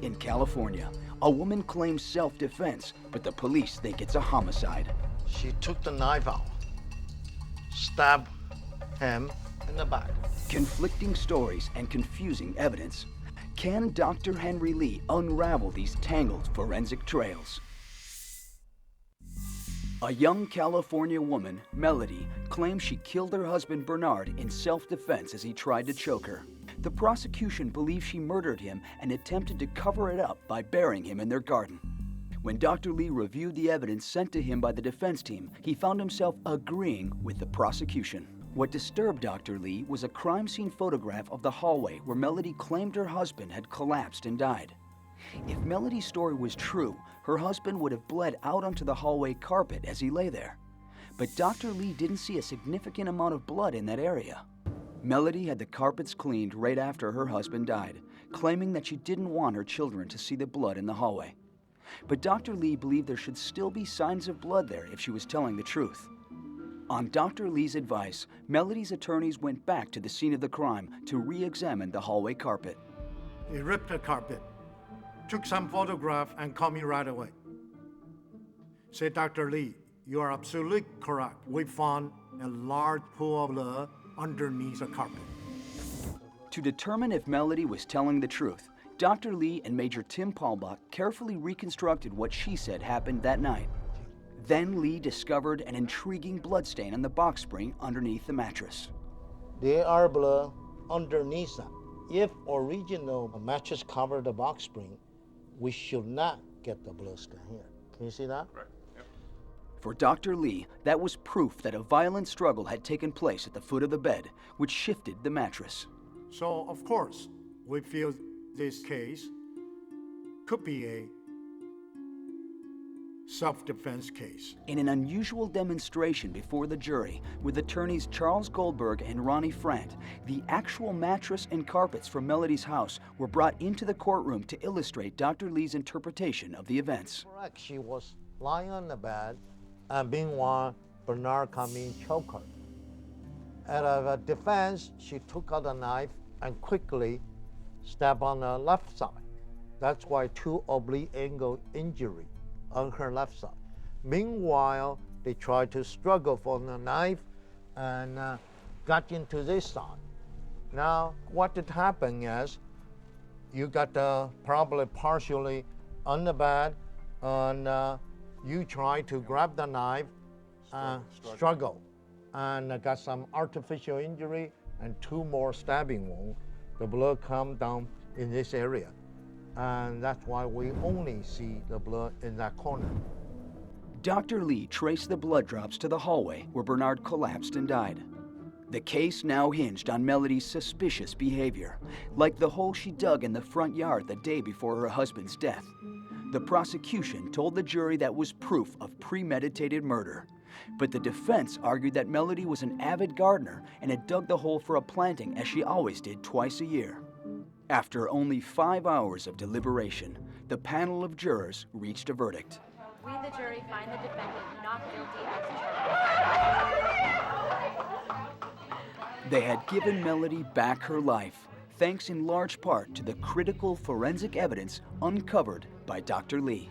In California, a woman claims self-defense, but the police think it's a homicide. She took the knife out, stabbed him in the back. Conflicting stories and confusing evidence. Can Dr. Henry Lee unravel these tangled forensic trails? A young California woman, Melody, claims she killed her husband Bernard in self-defense as he tried to choke her. The prosecution believes she murdered him and attempted to cover it up by burying him in their garden. When Dr. Lee reviewed the evidence sent to him by the defense team, he found himself agreeing with the prosecution. What disturbed Dr. Lee was a crime scene photograph of the hallway where Melody claimed her husband had collapsed and died. If Melody's story was true, her husband would have bled out onto the hallway carpet as he lay there. But Dr. Lee didn't see a significant amount of blood in that area. Melody had the carpets cleaned right after her husband died, claiming that she didn't want her children to see the blood in the hallway. But Dr. Lee believed there should still be signs of blood there if she was telling the truth. On Dr. Lee's advice, Melody's attorneys went back to the scene of the crime to re-examine the hallway carpet. He ripped the carpet, took some photograph, and called me right away. Said, Dr. Lee, you are absolutely correct. We found a large pool of blood underneath the carpet. To determine if Melody was telling the truth, Dr. Lee and Major Tim Paulbach carefully reconstructed what she said happened that night. Then Lee discovered an intriguing bloodstain on the box spring underneath the mattress. There are blood underneath that. If original mattress covered the box spring, we should not get the blood stain here. Can you see that? Right. Yep. For Dr. Lee, that was proof that a violent struggle had taken place at the foot of the bed, which shifted the mattress. So, of course, we feel this case could be a self-defense case. In an unusual demonstration before the jury, with attorneys Charles Goldberg and Ronnie Frant, the actual mattress and carpets from Melody's house were brought into the courtroom to illustrate Dr. Lee's interpretation of the events. Correct. She was lying on the bed, and meanwhile, Bernard come in, choke her. Out of defense, she took out a knife and quickly stabbed on the left side. That's why 2 oblique angle injury on her left side. Meanwhile, they tried to struggle for the knife and got into this side. Now, what did happen is, you got probably partially on the bed, and you try to grab the knife and struggle, and got some artificial injury and 2 more stabbing wounds. The blood come down in this area. And that's why we only see the blood in that corner. Dr. Lee traced the blood drops to the hallway where Bernard collapsed and died. The case now hinged on Melody's suspicious behavior, like the hole she dug in the front yard the day before her husband's death. The prosecution told the jury that was proof of premeditated murder. But the defense argued that Melody was an avid gardener and had dug the hole for a planting, as she always did twice a year. After only 5 hours of deliberation, the panel of jurors reached a verdict. We, the jury, find the defendant not guilty as charged. They had given Melody back her life, thanks in large part to the critical forensic evidence uncovered by Dr. Lee.